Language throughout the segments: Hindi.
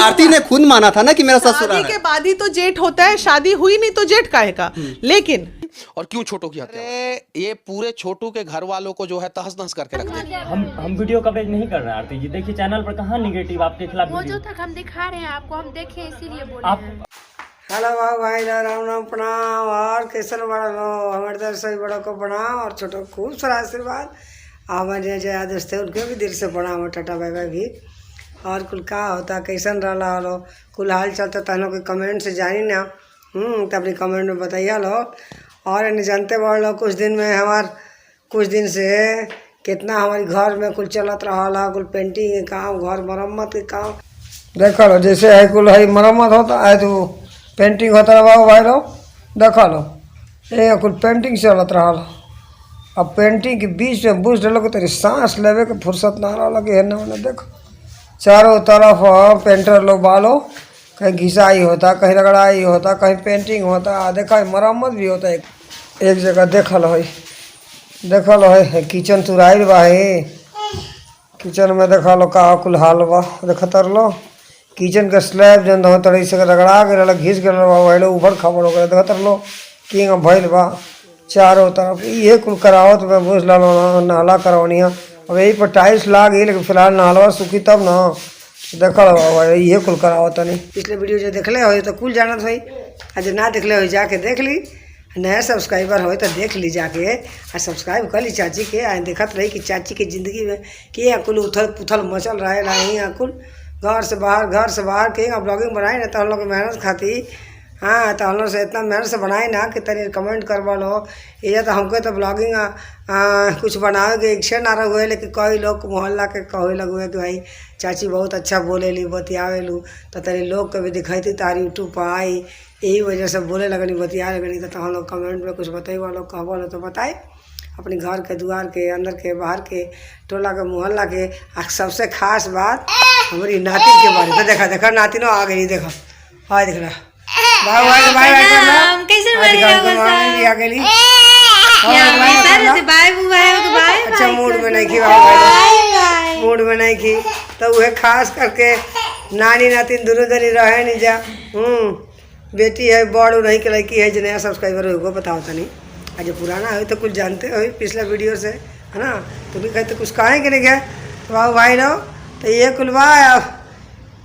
आरती ने खुद माना था ना कि मेरा ससुराल शादी के बाद ही तो जेठ होता है, शादी हुई नहीं तो जेठ काहे का। लेकिन और क्यों छोटू की हत्या? ये पूरे छोटू के घर वालों को जो है तहस नहस करके रख देंगे। हम वीडियो कवरेज नहीं कर रहे हैं आरती जी, देखिए चैनल पर कहाँ निगेटिव आपके खिलाफ वो जो तक हम दिखा रहे हैं आपको, हम देखे इसीलिए बोले आप हेलो भाई राम राम प्रणाम। और कैसे बड़ा लो हमारे तरफ से बड़ों को प्रणाम और छोटों को खूब सारा आशीर्वाद। हमारे जया दोस्त है उनके भी दिल से प्रणाम और टाटा बाय बाय भी। और कुल का होता कैसन रहा लो कुल हाल चलता तहनों के कमेंट से जानी ना तो अपनी कमेंट में बताइए लो। और नहीं जानते बड़ लो कुछ दिन से कितना हमारे घर में कुल चलत रहा कुल पेंटिंग के काम, घर मरम्मत के काम देखा लो। जैसे है कुल है मरम्मत होता है तो पेंटिंग होता रहा भाई लो देखा लो। ये कुल पेंटिंग चलत रहा। अब पेंटिंग के बीच में बुझ डालो तेरी सांस लेवे के फुर्सत ना रहा कि हेने होने देखो चारों तरफ पेंटर लोग बालो कहीं घिसाई होता, कहीं रगड़ाई होता, कहीं पेंटिंग होता, देखा मरम्मत भी होता है। एक जगह देखल है किचन तुराइल बा है। किचन में देखा लो का कुल हाल बा देखत लो। किचन के स्लैब जन हो तड़ी से रगड़ा के घिस गए वही उभर खबर हो गए देखत लो किंग भैल बा चारों तरफ। ये कुल करावत में बुझ लो नाला करवनिया। अब यही पर टाइल्स लाग गई लेकिन फिलहाल नालवा सूखी तब ना देखल ये कुल करावत नहीं। पिछले वीडियो जो देखले हो तो कुल जानत हो, आज ना देखले हो जाके देख ली। नया सब्सक्राइबर हो तो देख ली जाके आ सब्सक्राइब कर ली चाची के। आ देखत रही कि चाची के ज़िंदगी में कि कुल उथल पुथल मचल रहे यहाँ कुल घर से बाहर के ब्लॉगिंग बनाए ना तो हम लोग मेहनत खाती। हाँ तो हम लोग से इतना मेहनत से बनाए ना कि तनी कमेंट करवा लो। ये तो हमको तो ब्लॉगिंग कुछ बनावे के इच्छा ना रहे, लेकिन कई लोग मोहल्ला के कहे लगे कि भाई चाची बहुत अच्छा बोलेली बतियावेलू तो तनी लोग के भी दिखाई तारी यूट्यूब पर आई, यही वजह से बोले लगनी बतिया लगनी। तो हम लोग कमेंट में कुछ बताइए लो कहबो लो तो बताए अपने घर के द्वार के अंदर के बाहर के टोला के मोहल्ला के। सबसे खास बात हमारी नातिन के बारे में देखा नातिनो आ गई देखा हाँ देख रहा अच्छा मूड में नहीं की तो वह खास करके नानी नातिन दोनों जनी रहे नहीं जा। बेटी है बड़ नहीं के लड़की है जो नया सब्सक्राइबर हो बताओ था नहीं। आज पुराना है तो कुछ जानते हो पिछला वीडियो से है ना। तो भी कहते कुछ कहें कि नहीं गए तो बाबू भाई लो तो ये कुल बा।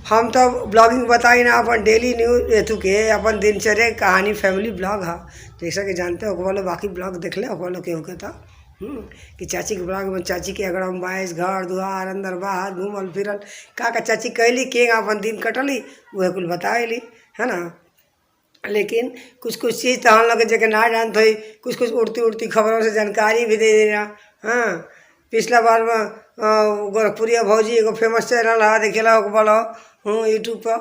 हम तो ब्लॉगिंग बताई ना अपन डेली न्यूज एथू के अपन दिनचर्या कहानी फैमिली ब्लॉग है जैसा कि जानते हो बोलो। बाकी ब्लॉग देख ले बोलो के होके था कि चाची के ब्लॉग में चाची के अगर हम बाइस घर दुआर अंदर बाहर घूमल फिरल का चाची कैली के अपन दिन कटली वह कुल बताएली है ना। लेकिन कुछ चीज़ तो हम लोग जगह ना जानते हो, कुछ उड़ती खबरों से जानकारी भी दे देना। हाँ पिछला बार में गोरखपुरिया भौजी एगो फेमस चैनल है देखेला बोलो यूट्यूब पर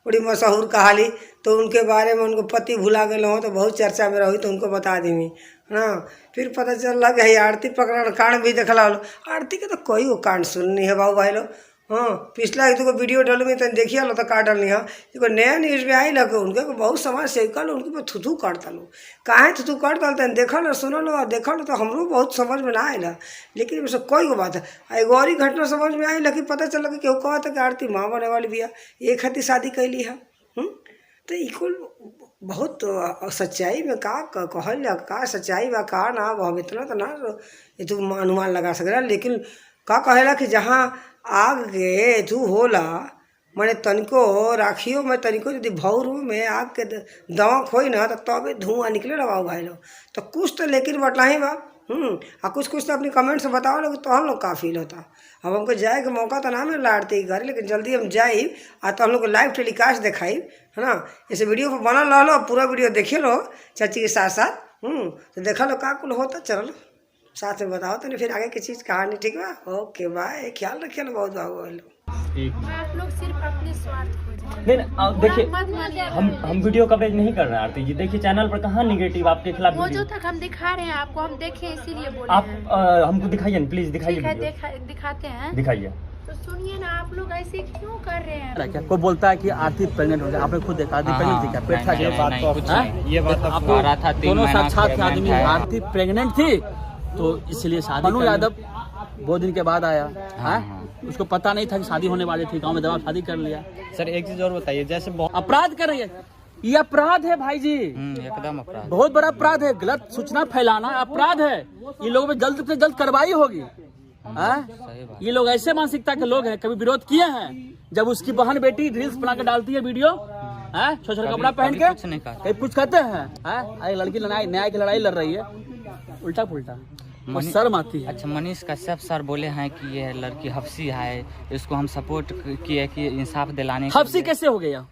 बड़ी मशहूर कहाली तो उनके बारे में उनको पति भुला गए हो तो बहुत चर्चा में रही तो उनको बता दी हाँ। फिर पता चल रहा है आरती प्रकरण कांड भी देखला आरती के तो कोई वो कांड सुननी है बाबू भाई लोग। हाँ पिछला एक वीडियो डाल में तो देखिए लो तो का डालनी है एगो नया न्यूज़ में आई लगे उनके बहुत समाज सेविका लो उनके थुथू काटता लो काहे थुथू काट डालते देखल सुनल और देखल तो हमरो बहुत समझ में ना आएला। लेकिन उससे कोई बात है एगो और घटना समझ में आई कि पता चल कि केहू कहता कि आरती माँ बने वाली भी एक खातिर शादी कैली है। तो इकुल बहुत सच्चाई में का कहल का सच्चाई बा का ना हम इतना तो ना ये तो अनुमान लगा सकेला। लेकिन का कहेला कि जहाँ आग के तू होला मैंने तनिको राखियो में तनिको यदि भौरू में आग के दमक हो ना तो तबे धुआं निकले ना बाबू भाई लोग। तो कुछ तो लेकिन बटला ही बा और कुछ तो अपनी कमेंट से बताओ लोग तो हम लोग का फील होता। अब हमको जाए के मौका तो ना मिल आरती घर लेकिन जल्दी हम जाए और तो हम लोग को लाइव टेलीकास्ट दिखाई है ना। इस वीडियो पर बनल रहो पूरा वीडियो देखिए लो चाची के साथ साथ तो देखा लो का कुल होता चलो साथ में बताओ तो नहीं फिर आगे की चीज़ कहानी ठीक बा। ओके बाय ख्याल रखिए लो बहुत बाबू आप लोग सिर्फ अपने स्वार्थ खोज नहीं देखिए हम वीडियो कवरेज नहीं कर रहे हैं आरती जी, देखिए चैनल पर कहाँ निगेटिव आपके खिलाफ वो जो तक हम दिखा रहे हैं आपको, हम देखे इसीलिए बोले। आप हमको दिखाइए ना प्लीज दिखाइए। दिखाते हैं दिखाइए तो सुनिए ना आप लोग ऐसे क्यों कर रहे हैं। क्या कोई बोलता है कि आरती प्रेग्नेंट हो गया, आपने खुद देखा आरती प्रेग्नेंट थी क्या? पेट था क्या? ये बात आपको दोनों साक्षात आदमी आरती प्रेग्नेंट थी तो इसलिए शादी। मनु यादव बहुत दिन के बाद आया है उसको पता नहीं था कि शादी होने वाली थी, गांव में दवा शादी कर लिया। सर एक चीज और बताइए, जैसे अपराध कर रही है, ये अपराध है भाई जी, एकदम अपराध, बहुत बड़ा अपराध है। गलत सूचना फैलाना अपराध है। ये लोगों पे जल्द से जल्द कार्रवाई होगी। ये लोग ऐसे मानसिकता के लोग हैं, कभी विरोध किए हैं? जब उसकी बहन बेटी रील्स बना के डालती है वीडियो, छोटा कपड़ा पहन के, कहीं कुछ कहते हैं? लड़की न्याय की लड़ाई लड़ रही है, उल्टा पुल्टा, शर्म आती है। अच्छा, मनीष कश्यप सर बोले हैं कि ये लड़की हफ्सी है, इसको हम सपोर्ट किए कि इंसाफ दिलाने। हफ्सी कैसे हो गया?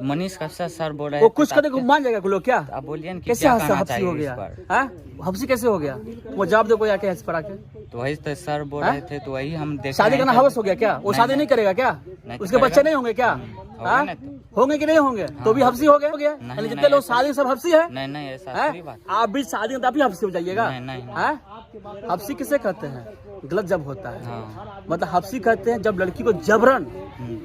मनीष कश्यप सर बोल रहे वो कुछ करने को मान जाएगा लोग क्या? आप बोलिए ना, कैसे हफ्सी हो गया? हफ्सी कैसे हो गया? वो जवाब दो कोई आके हंस पर आके। तो वही तो सर बोल रहे थे, तो वही हम देख। शादी करना हवस हो गया क्या? वो शादी नहीं करेगा क्या? उसके बच्चे नहीं होंगे क्या? होंगे कि नहीं होंगे? तो भी हफ्सी हो गया। जितने लोग शादी सब हफ्सी है। नहीं ऐसा बात। आप भी शादी में तभी हफ्सी हो जाइएगा। हफ्सी किसे कहते हैं? गलत जब होता है, मतलब हफ्सी कहते हैं जब लड़की को जबरन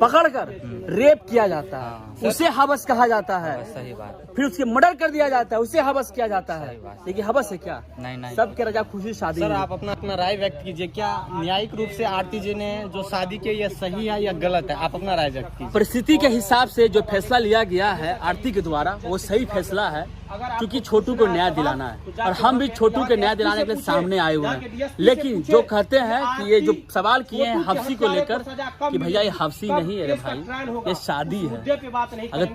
पकड़कर रेप किया जाता है, उसे हवस कहा जाता है। सही बात। फिर उसके मर्डर कर दिया जाता है, उसे हवस किया जाता है। लेकिन हवस है क्या? नहीं। सबके रजा खुशी शादी। सर आप अपना राय व्यक्त कीजिए, क्या न्यायिक रूप से आरती जी ने जो शादी की ये सही है या गलत है? आप अपना राय व्यक्त कीजिए। परिस्थिति के हिसाब से जो फैसला लिया गया है आरती के द्वारा, वो सही फैसला है, क्योंकि छोटू को न्याय दिलाना है और हम भी छोटू के न्याय दिलाने के लिए सामने आए हुए हैं। लेकिन जो कहते हैं कि ये जो सवाल किए हैं हफ्सी को लेकर कि भैया ये हफ्सी नहीं है रे भाई, ये शादी है। अगर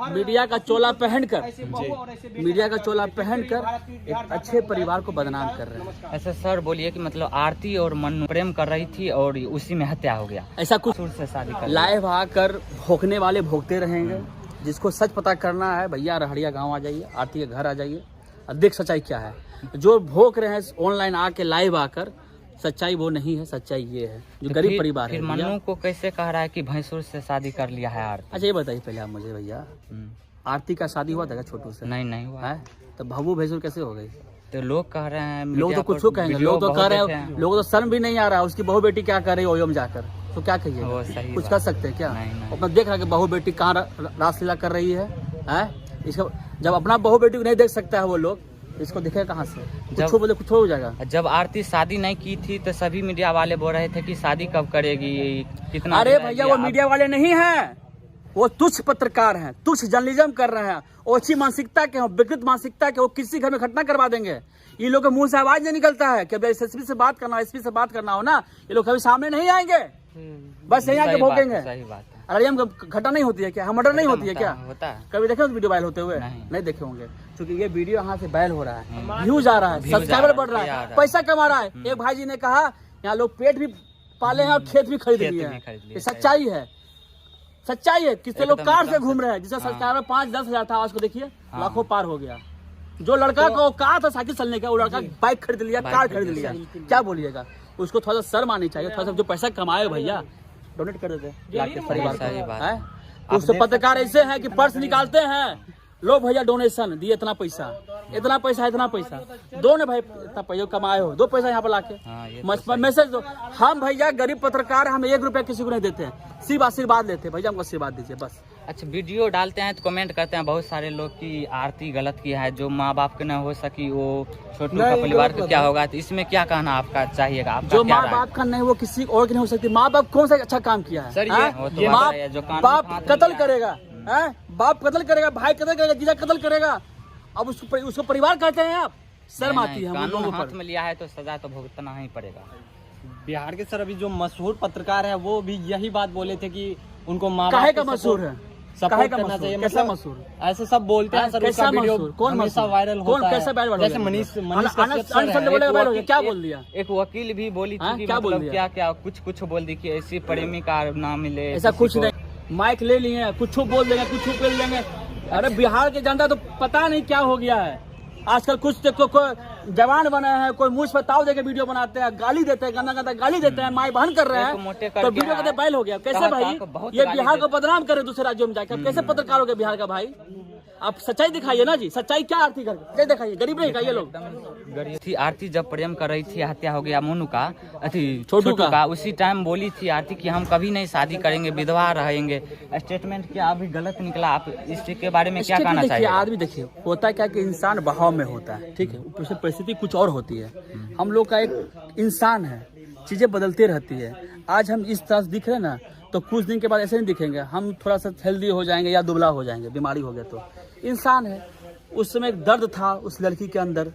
मीडिया का चोला पहनकर एक अच्छे परिवार को बदनाम कर रहे हैं। ऐसा सर बोलिए कि मतलब आरती और मन्नू प्रेम कर रही थी और उसी में हत्या हो गया, ऐसा कुछ से शादी कर लाइव आकर भोंकने वाले भोंकते रहेंगे। जिसको सच पता करना है भैया रहड़िया गांव आ जाइए, आरती के घर आ जाइए और देख सच्चाई क्या है। जो भोंक रहे हैं ऑनलाइन आके लाइव आकर, सच्चाई वो नहीं है, सच्चाई ये है जो तो गरीब परिवार है। फिर मन्नू को कैसे कह रहा है कि भैंसुर से शादी कर लिया है आरती? अच्छा ये बताइए पहले आप मुझे भैया, आरती का शादी हुआ था क्या छोटू से? नहीं हुआ है। तो भव्बू भैंसुर कैसे हो गई? तो लोग कह रहे हैं, लोग तो कुछ कहेंगे, लोग तो कह रहे हैं, लोगों तो शर्म भी नहीं आ रहा है। उसकी बहू बेटी क्या कर रही है ओयम जाकर, तो क्या कहिए? कुछ कर सकते हैं क्या? अपना देख रहा है कि बहू बेटी कहाँ रासलीला कर रही है। इसका जब अपना बहू बेटी को नहीं देख सकता है वो लोग, इसको दिखे कहाँ से? कुछ बोले कुछ हो जाएगा। जब आरती शादी नहीं की थी तो सभी मीडिया वाले बोल रहे थे कि शादी कब करेगी, कितना। अरे भैया वो मीडिया वाले नहीं है, वो तुच्छ पत्रकार हैं, तुच्छ जर्नलिज्म कर रहे हैं, ओछी मानसिकता के, विकृत मानसिकता के। वो किसी घर में घटना करवा देंगे। ये लोग के मुंह से आवाज नहीं निकलता है कि एसएसपी से बात करना, एसपी से बात करना हो ना, ये लोग कभी सामने नहीं आएंगे, बस यहीं आके भोंकेंगे। सही बात है। अरे हम घटना नहीं होती है क्या? मर्डर नहीं होती है क्या? होता है। कभी देखे वीडियो वायरल होते हुए? नहीं देखे होंगे, क्योंकि ये वीडियो यहाँ से वायरल हो रहा है, व्यूज आ रहा है, सब्सक्राइबर बढ़ रहा है, पैसा कमा रहा है। एक भाई जी ने कहा यहाँ लोग पेट भी पाले हैं और खेत भी खरीद लिए हैं। ये सच्चाई है, सच्चाई है। कितने लोग कार से घूम रहे हैं, जिसका सब्सक्राइबर 5-10 हजार था, आज को देखिए लाखों पार हो गया। जो लड़का को कहा था साइकिल चलने का, वो लड़का बाइक खरीद लिया, कार खरीद लिया। क्या बोलिएगा? उसको थोड़ा सा शर्म आनी चाहिए, थोड़ा सा जो पैसा कमाए भैया डोनेट कर देते परिवार को। कुछ तो पत्रकार ऐसे हैं कि पर्स निकालते हैं, लो भैया डोनेशन दिए, इतना पैसा दो ने भाई, इतना पैसा कमाए हो, 2 पैसा यहाँ पर लाके मैसेज दो। हम भैया गरीब पत्रकार, हम 1 रुपया किसी को नहीं देते हैं, सिर्फ आशीर्वाद लेते हैं। भैया हमको आशीर्वाद दीजिए बस। अच्छा, वीडियो डालते हैं तो कमेंट करते हैं बहुत सारे लोग कि आरती गलत किया है, जो माँ बाप के न हो सकी वो छोटू का परिवार का क्या होगा? तो इसमें क्या कहना आपका चाहिएगा? जो माँ बाप का नहीं वो किसी और की नहीं हो सकती। माँ बाप कौन सा अच्छा काम किया है? सर ये बाप कत्ल करेगा, बाप कत्ल करेगा, भाई कत्ल करेगा, जीजा कत्ल करेगा, अब उसको परिवार कहते हैं आप? शर्म आती है। कानून हाथ में लिया है तो सजा तो भुगतना ही पड़ेगा। बिहार के सर अभी जो मशहूर पत्रकार है वो भी यही बात बोले थे कि उनको माँ काहे का मशहूर है, सपोर्ट करना चाहिए। कैसा मशहूर? ऐसे सब बोलते हैं सर, उसका वीडियो कौन हमेशा वायरल होता है। कैसे वायरल? जैसे मनीष क्या बोल दिया? एक वकील भी बोली थी कि मतलब क्या कुछ बोल दी कि ऐसी प्रेमिका ना मिले, ऐसा कुछ नहीं। माइक ले लिए, कुछ बोल देंगे, कुछ बोल देंगे। अरे बिहार के जनता तो पता नहीं क्या हो गया है आजकल। कुछ कोई जवान बने हैं, कोई मुझ पर ताव देके वीडियो बनाते हैं, गाली देते हैं, गंदा गंदा गाली देते हैं, माई बहन कर रहे हैं, तो वीडियो कहते बैल हो गया। कैसे भाई ये बिहार को बदनाम करे दूसरे राज्यों में जाकर? कैसे पत्रकार हो गए बिहार का भाई? आप सच्चाई दिखाइए ना जी, सच्चाई क्या आरती कर दिखाइए, गरीब नहीं का ये लोग। थी आरती जब प्रेम कर रही थी, हत्या हो गया मोनू का, छोटू का, उसी टाइम बोली थी आरती कि हम कभी नहीं शादी करेंगे, विधवा रहेंगे। स्टेटमेंट क्या अभी गलत निकला? आप इसके बारे में क्या कहना चाहिए? आदमी देखिए होता क्या कि इंसान बहाव में होता है, ठीक है, परिस्थिति कुछ और होती है। हम लोग का एक इंसान है, चीजें बदलती रहती है। आज हम इस तरह से दिख रहे हैं ना, तो कुछ दिन के बाद ऐसे नहीं दिखेंगे, हम थोड़ा सा हेल्दी हो जाएंगे या दुबला हो जाएंगे, बीमारी हो गया तो। इंसान है, उस समय एक दर्द था उस लड़की के अंदर,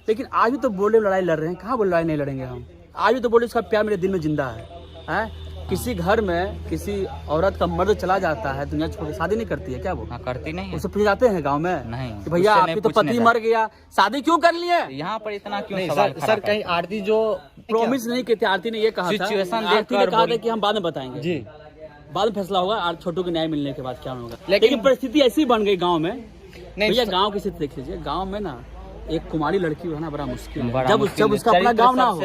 लेकिन आज भी तो बोले लड़ाई लड़ रहे हैं। कहाँ बोले लड़ाई नहीं लड़ेंगे हम? आज भी तो बोले उसका प्यार मेरे दिल में जिंदा है। किसी घर में किसी औरत का मर्द चला जाता है, दुनिया छोड़ के शादी नहीं करती है क्या? वो करती नहीं है। उसे पूछ जाते हैं गांव में नहीं कि भैया आपकी तो पति मर गया, शादी क्यों कर लिए? यहाँ पर इतना क्यों नहीं सवाल सर, कहीं आरती जो प्रॉमिस नहीं की थी, आरती ने ये कहा था, सिचुएशन आरती ने देखकर कहा था कि हम बाद में बताएंगे जी, बाद में फैसला होगा, आज छोटू के न्याय मिलने के बाद क्या होगा। लेकिन परिस्थिति ऐसी बन गई गांव में। भैया गांव की स्थिति देख लीजिए, गांव में ना एक कुमारी लड़की रहना बड़ा मुश्किल है। जब उसका अपना गांव ना हो,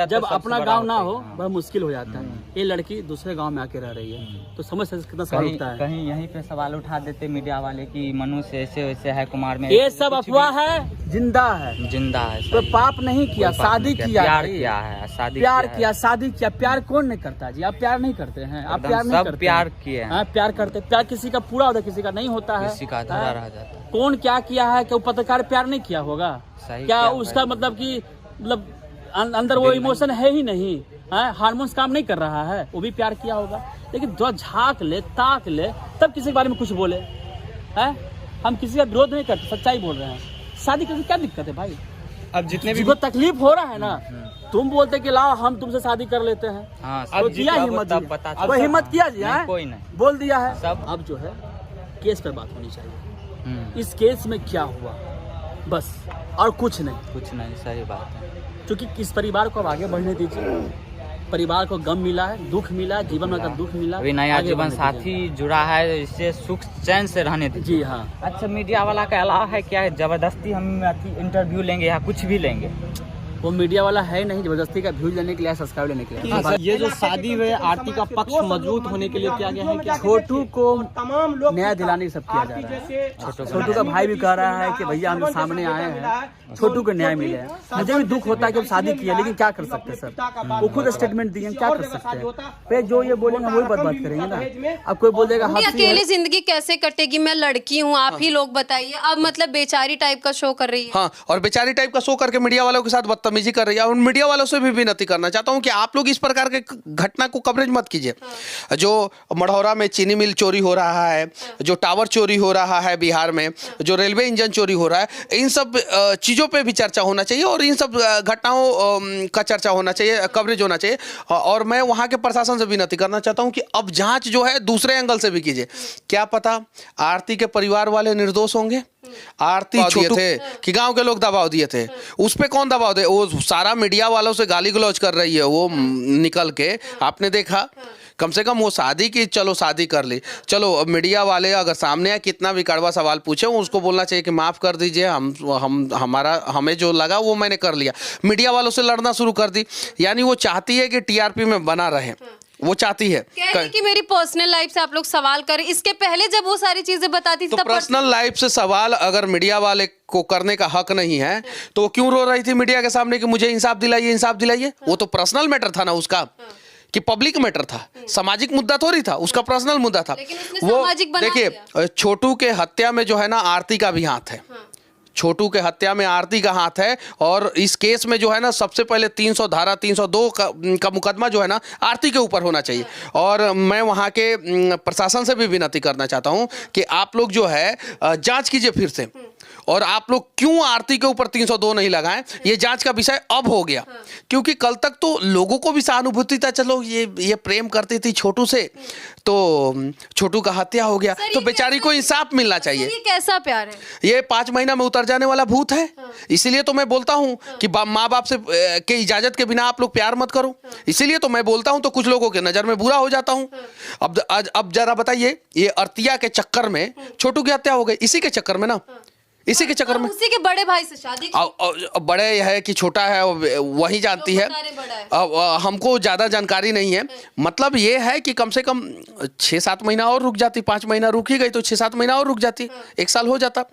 जब अपना गांव ना हो, बड़ा मुश्किल हो जाता है। ये लड़की दूसरे गांव में आके रह रही है, तो समझ सकते कितना सवाल उठता है। कहीं यहीं पे सवाल उठा देते मीडिया वाले कि मनुष्य ऐसे वैसे है, कुमार में ये सब अफवाह है, जिंदा है, जिंदा है, तो पाप नहीं किया, शादी किया, प्यार किया है, शादी प्यार किया, शादी किया। प्यार कौन नहीं करता जी? आप प्यार नहीं करते हैं, आप प्यार नहीं करते, प्यार किए हैं, प्यार करते। प्यार किसी का पूरा होता है, किसी का नहीं होता है, किसी का अधूरा रह जाता है। कौन क्या किया है कि वो पत्रकार प्यार नहीं किया होगा? क्या उसका मतलब कि मतलब अंदर वो इमोशन है ही नहीं, हार्मोन्स काम नहीं कर रहा है, वो भी प्यार किया होगा। लेकिन जो झांक ले, ताक ले, तब किसी के बारे में कुछ बोले हैं। हम किसी का विरोध नहीं करते, सच्चाई बोल रहे हैं। शादी करके क्या दिक्कत है भाई? अब जितने भी तकलीफ हो रहा है ना, तुम बोलते कि लाओ हम तुमसे शादी कर लेते हैं। अब किया हिम्मत, अब हिम्मत किया जी, कोई नहीं बोल दिया है सब। अब जो है केस पर बात होनी चाहिए, इस केस में क्या हुआ बस, और कुछ नहीं। सही बात है, क्योंकि इस परिवार को अब आगे बढ़ने दीजिए। परिवार को गम मिला है, दुख मिला है, जीवन में दुख मिला, अभी नया जीवन साथी जुड़ा है, इससे सुख चैन से रहने दीजिए। जी हाँ। अच्छा, मीडिया वाला का अलावा है क्या है? जबरदस्ती हम इंटरव्यू लेंगे या कुछ भी लेंगे? वो मीडिया वाला है नहीं, जबरदस्ती का व्यूज लेने के लिए, सब्सक्राइब लेने के लिए। सर, ये जो शादी हुई आरती का पक्ष मजबूत होने के लिए किया गया है कि छोटू को न्याय दिलाने सब किया जा रहा है। छोटू का भाई भी कह रहा है कि भैया हम सामने आए हैं, छोटू को न्याय मिले। मुझे भी दुख होता है कि हम शादी किया, लेकिन क्या कर सकते सर, वो खुद स्टेटमेंट दिए, क्या कर सकते हैं? जो ये बोलेंगे वही बात करेंगे ना। अब कोई बोल देगा अकेले जिंदगी कैसे कटेगी, मैं लड़की हूँ, आप ही लोग बताइए। अब मतलब बेचारी टाइप का शो कर रही है। हाँ, और बेचारी टाइप का शो करके मीडिया वालों के साथ बदतमीजी कर रही है। और मीडिया वालों से भी विनती करना चाहता हूं कि आप लोग इस प्रकार के घटना को कवरेज मत कीजिए। जो मढ़ौरा में चीनी मिल चोरी हो रहा है, जो टावर चोरी हो रहा है बिहार में, जो रेलवे इंजन चोरी हो रहा है, इन सब चीज़ों पे भी चर्चा होना चाहिए और इन सब घटनाओं का चर्चा होना चाहिए, कवरेज होना चाहिए। और मैं वहाँ के प्रशासन से विनती करना चाहता हूँ कि अब जांच जो है दूसरे एंगल से भी कीजिए। क्या पता आरती के परिवार वाले निर्दोष होंगे, आरती छोटू थे कि गांव के लोग दबाव दिए थे, उस पे कौन दबाव दे? वो सारा मीडिया वालों से गाली गलौज कर रही है वो निकल के, आपने देखा? कम से कम वो शादी की, चलो शादी कर ली, चलो अब मीडिया वाले अगर सामने कितना भी कड़वा सवाल पूछे, उसको बोलना चाहिए कि माफ़ कर दीजिए, हमें जो लगा वो मैंने कर लिया। मीडिया वालों से लड़ना शुरू कर दी, यानी वो चाहती है कि टीआरपी में बना रहे, वो चाहती है कि मेरी पर्सनल लाइफ से आप लोग सवाल करें। इसके पहले जब वो सारी चीजें बताती थी, तो पर्सनल लाइफ से सवाल अगर मीडिया वाले को करने का हक नहीं है तो क्यों रो रही थी मीडिया के सामने कि मुझे इंसाफ दिलाइए, इंसाफ दिलाइए? वो तो पर्सनल मैटर था ना उसका, कि पब्लिक मैटर था, सामाजिक मुद्दा थोड़ी था, उसका पर्सनल मुद्दा था। वो देखिए, छोटू के हत्या में जो है ना आरती का भी हाथ है, छोटू के हत्या में आरती का हाथ है। और इस केस में जो है ना सबसे पहले 300 धारा 302 का मुकदमा जो है ना आरती के ऊपर होना चाहिए। और मैं वहाँ के प्रशासन से भी विनती करना चाहता हूँ कि आप लोग जो है जांच कीजिए फिर से, और आप लोग क्यों आरती के ऊपर 302 नहीं लगाएं, ये जांच का विषय अब हो गया। क्योंकि कल तक तो लोगों को भी सहानुभूति था, चलो ये प्रेम करती थी छोटू से, तो छोटू का हत्या हो गया, तो बेचारी को इंसाफ मिलना चाहिए। ये कैसा प्यार है? ये 5 महीना में उतर जाने वाला भूत है। इसीलिए तो मैं बोलता हूं कि माँ बाप से के इजाजत के बिना आप लोग प्यार मत करो। इसीलिए तो मैं बोलता हूं, तो कुछ लोगों के नजर में बुरा हो जाता हूं। अब जरा बताइए, ये अर्तिया के चक्कर में छोटू की हत्या हो गई, इसी के चक्कर में ना, इसी के चक्कर में। उसी के बड़े भाई से शादी, बड़े है कि छोटा है वही जानती है, हमको ज़्यादा जानकारी नहीं है। मतलब ये है कि कम से कम 6-7 महीना और रुक जाती, 5 महीना रुक ही गई तो 6-7 महीना और रुक जाती, 1 साल हो जाता।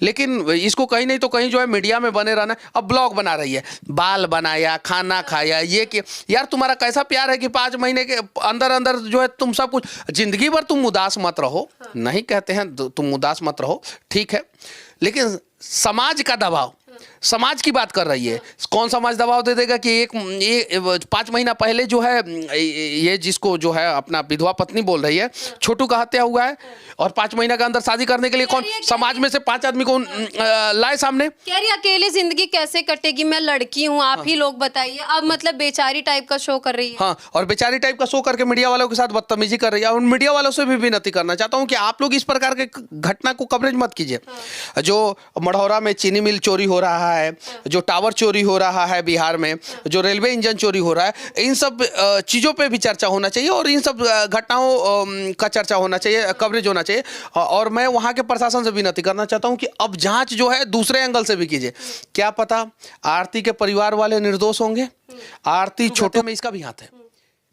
लेकिन इसको कहीं नहीं तो कहीं जो है मीडिया में बने रहना। अब ब्लॉग बना रही है, बाल बनाया, खाना खाया, ये कि यार तुम्हारा कैसा प्यार है कि 5 महीने के अंदर अंदर जो है तुम सब कुछ, जिंदगी भर तुम उदास मत रहो, नहीं कहते हैं तुम उदास मत रहो, ठीक है, लेकिन समाज का दबाव, समाज की बात कर रही है। कौन समाज दबाव दे देगा कि ये 5 महीना पहले जो है ये जिसको जो है अपना विधवा पत्नी बोल रही है, छोटू का हत्या हुआ है और 5 महीना के अंदर शादी करने के लिए कौन समाज में से 5 आदमी को लाए सामने। कह रही अकेले जिंदगी कैसे कटेगी, मैं लड़की हूँ, आप ही लोग बताइए। अब मतलब बेचारी टाइप का शो कर रही है। हाँ, और बेचारी टाइप का शो करके मीडिया वालों के साथ बदतमीजी कर रही है। और मीडिया वालों से भी विनती करना चाहता हूँ कि आप लोग इस प्रकार के घटना को कवरेज मत कीजिए। जो मढ़ौरा में चीनी मिल चोरी हो रहा है, जो टावर चोरी हो रहा है बिहार में, जो रेलवे इंजन चोरी हो रहा है, इन सब चीज़ों पे भी चर्चा होना चाहिए और इन सब घटनाओं का चर्चा होना चाहिए, कवरेज होना चाहिए। और मैं वहाँ के प्रशासन से विनती करना चाहता हूँ कि अब जांच जो है दूसरे एंगल से भी कीजिए। क्या पता आरती के परिवार वाले निर्दोष होंगे। आरती छोटू में इसका भी हाथ है,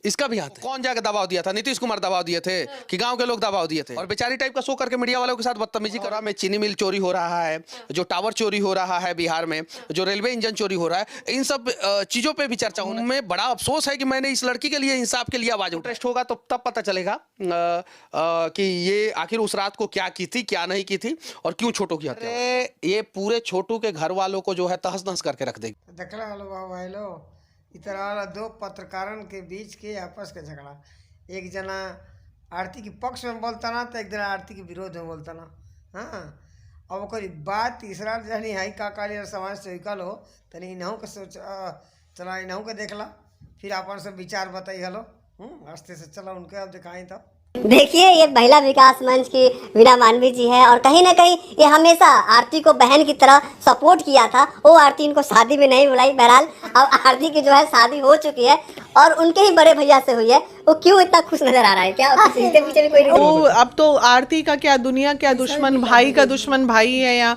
इसका भी हाथ है। कौन जाकर दबाव दिया था? नीतीश कुमार दबाव दिए थे कि गांव के लोग दबाव दिए थे? और बेचारी टाइप का शो करके मीडिया वालों के साथ बदतमीजी कर रहा है। में चीनी मिल चोरी हो रहा है, जो टावर चोरी हो रहा है बिहार में, जो रेलवे इंजन चोरी हो रहा है, इन सब चीजों पे भी चर्चा होने में बड़ा अफसोस है कि मैंने इस लड़की के लिए, इंसाफ के लिए आवाज उठाई। इंटरेस्ट होगा तो तब पता चलेगा कि ये आखिर उस रात को क्या की थी, क्या नहीं की थी और क्यों छोटू की हत्या। ये पूरे छोटू के घर वालों को जो है तहस नहस करके रख देगी। देखला हेलो बाबू हेलो, इतर वाला 2 पत्रकारन के बीच के आपस के झगड़ा। एक जना आरती के पक्ष में बोलता ना, तो एक जना आरती के विरोध में बोलता ना। हाँ, अब कोई बात तीसरा जनी हाई काकाली और समाज से विकल हो तनी इनहू के सोच चला, इनहू के देखला, फिर अपन से विचार बताई हलो। रास्ते से चला उनके अब दिखाई तो। देखिए, ये महिला विकास मंच की वीणा मानवी जी है और कहीं ना कहीं ये हमेशा आरती को बहन की तरह सपोर्ट किया था। वो आरती इनको शादी में नहीं बुलाई। बहरहाल अब आरती की जो है शादी हो चुकी है और उनके ही बड़े भैया से हुई है। वो क्यों इतना खुश नजर आ रहा है? क्या इसके पीछे भी कोई रीजन? अब तो आरती का क्या दुनिया, क्या दुश्मन भाई का दुश्मन भाई है। या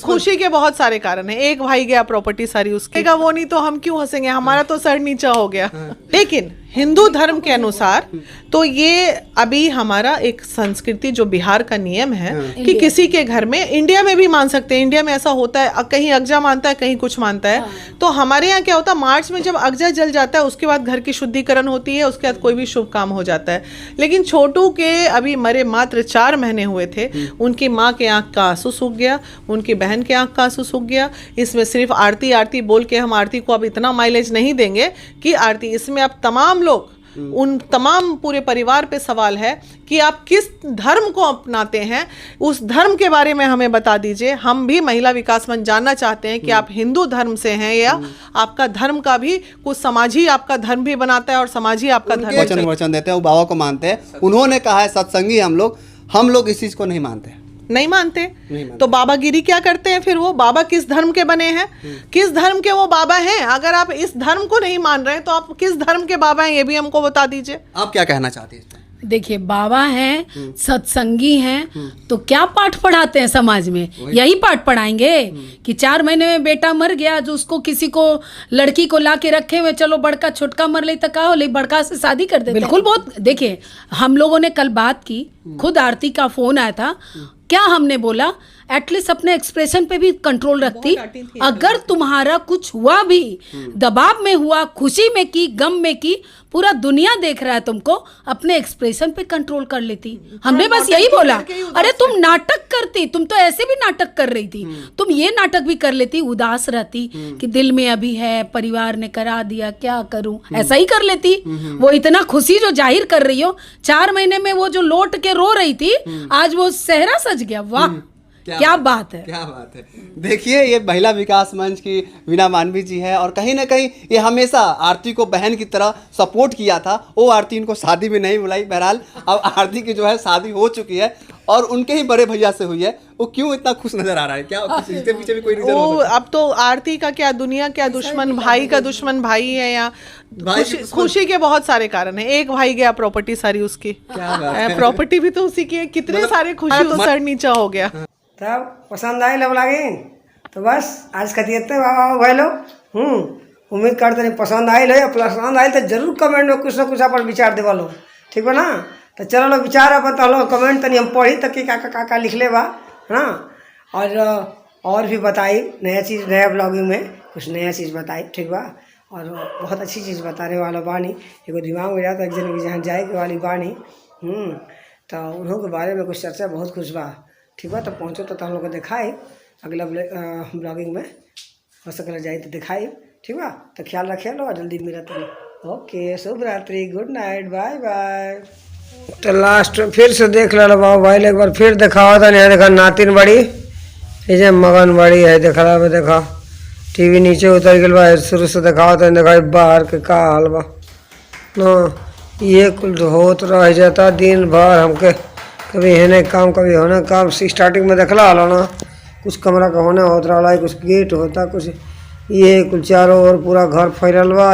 खुशी के बहुत सारे कारण है। एक भाई गया, प्रॉपर्टी सारी उसके का, वो नहीं तो हम क्यों हंसेंगे, हमारा तो सर नीचा हो गया। लेकिन हिंदू धर्म के अनुसार तो ये अभी हमारा एक संस्कृति, जो बिहार का नियम है कि किसी के घर में, इंडिया में भी मान सकते हैं, इंडिया में ऐसा होता है, कहीं अगजा मानता है, कहीं कुछ मानता है। तो हमारे यहाँ क्या होता है, मार्च में जब अगजा जल जाता है उसके बाद घर की शुद्धिकरण होती है, उसके बाद कोई भी शुभ काम हो जाता है। लेकिन छोटू के अभी मरे मात्र 4 महीने हुए थे, उनकी माँ के आंख का आंसू सूख गया, उनकी बहन के आंख का आंसू सूख गया। इसमें सिर्फ आरती आरती बोल के हम आरती को अब इतना माइलेज नहीं देंगे कि आरती, इसमें अब तमाम लोग, उन तमाम पूरे परिवार पे सवाल है कि आप किस धर्म को अपनाते हैं, उस धर्म के बारे में हमें बता दीजिए। हम भी महिला विकास मंच जानना चाहते हैं कि आप हिंदू धर्म से हैं या आपका धर्म का भी कुछ, समाज ही आपका धर्म भी बनाता है और समाज ही आपका धर्म वचन देते हैं, वो बाबा को मानते हैं। उन्होंने कहा है सत्संगी हम लोग इस चीज को नहीं मानते। नहीं मानते तो बाबागिरी क्या करते हैं फिर? वो बाबा किस धर्म के बने हैं, किस धर्म के वो बाबा हैं? अगर आप इस धर्म को नहीं मान रहे हैं तो आप किस धर्म के बाबा हैं, ये भी हमको बता दीजिए। आप क्या कहना चाहती हैं? देखिए, बाबा हैं, सत्संगी हैं, तो क्या पाठ पढ़ाते हैं समाज में? यही पाठ पढ़ाएंगे कि 4 महीने में बेटा मर गया, जो उसको किसी को, लड़की को ला के रखे हुए, चलो बड़का छोटका मर ले तो का हो ले, बड़का से शादी कर देते। बिल्कुल। बहुत देखिए, हम लोगों ने कल बात की, खुद आरती का फोन आया था। क्या हमने बोला, एटलीस्ट अपने एक्सप्रेशन पे भी कंट्रोल रखती। अगर तुम्हारा कुछ हुआ भी, दबाव में हुआ, खुशी में की, गम में की, पूरा दुनिया देख रहा है तुमको, अपने एक्सप्रेशन पे कंट्रोल कर लेती। हमने बस यही बोला, अरे तुम नाटक करती, तुम तो ऐसे भी नाटक कर रही थी, तुम ये नाटक भी कर लेती, उदास रहती कि दिल में अभी है, परिवार ने करा दिया, क्या करूं, ऐसा ही कर लेती। वो इतना खुशी जो जाहिर कर रही हो, 4 महीने में वो जो लौट के रो रही थी, आज वो सेहरा सज गया। वाह, क्या बात है, क्या बात है। देखिए, ये महिला विकास मंच की वीणा मानवी जी है और कहीं ना कहीं ये हमेशा आरती को बहन की तरह सपोर्ट किया था। वो आरती इनको शादी में नहीं बुलाई। बहरहाल अब आरती की जो है शादी हो चुकी है और उनके ही बड़े भैया से हुई है। वो क्यों इतना खुश नजर आ रहा है? क्या इसके पीछे भी कोई रीजन हो सकता है? अब तो आरती का क्या दुनिया, क्या दुश्मन भाई का दुश्मन भाई है। या खुशी के बहुत सारे कारण है। एक भाई गया, प्रॉपर्टी सारी उसकी, प्रॉपर्टी भी तो उसी की है। कितने सारे खुशी तो सर नीचा हो गया। तब पसंद आई लब लागे तो बस आज कतिए बाबा भाई लो। उम्मीद करते नहीं पसंद आई लो, पसंद आई तो जरूर कमेंट में कुछ ना कुछ अपन विचार देवा लो, ठीक बा ना? तो चलो लो विचार अपन तो लो कमेंट तनी हम पढ़ी तक का लिख ले बा ना। और भी बताई नया चीज़, नया ब्लॉगिंग में कुछ नया चीज़ बताई, ठीक बा? और बहुत अच्छी चीज़ बताने वाला बानी। एगो दिमाग में जाता एक जन जहाँ जाए के वाली बानी। तो उन्हों के बारे में कुछ चर्चा बहुत खुश बा, ठीक बा? तो पहुँचो तो हम लोग को दिखाए अगला ब्लॉगिंग में हो सकल जाए तो दिखाई, ठीक बा। तो ख्याल रखे लो, जल्दी मिला तो। ओके, शुभ रात्रि, गुड नाइट, बाय बाय। तो लास्ट में फिर से देख लो बाबू भाई, एक बार फिर दिखावा था। यहाँ देखा नातिन बड़ी, ये मगन बड़ी है, देखा में देखा टीवी नीचे उतर गया बा। शुरू से दिखावा था, देखा बाहर के का हाल बा ना। ये कुल होत रह जाता दिन भर हमके, कभी हेने काम कभी होने काम। स्टार्टिंग में देखला हलो ना, कुछ कमरा का होने होत रहा है, कुछ गेट होता, कुछ ये कुल चारों ओर पूरा घर फैलल बा।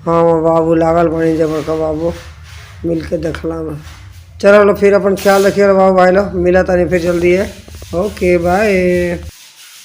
हाँ बाबू लागल बनी जबर का बाबू मिल के देखला में। चलो फिर अपन ख्याल रखिए बाबू भाई लो, मिला तानी फिर जल्दी है। Okay bye.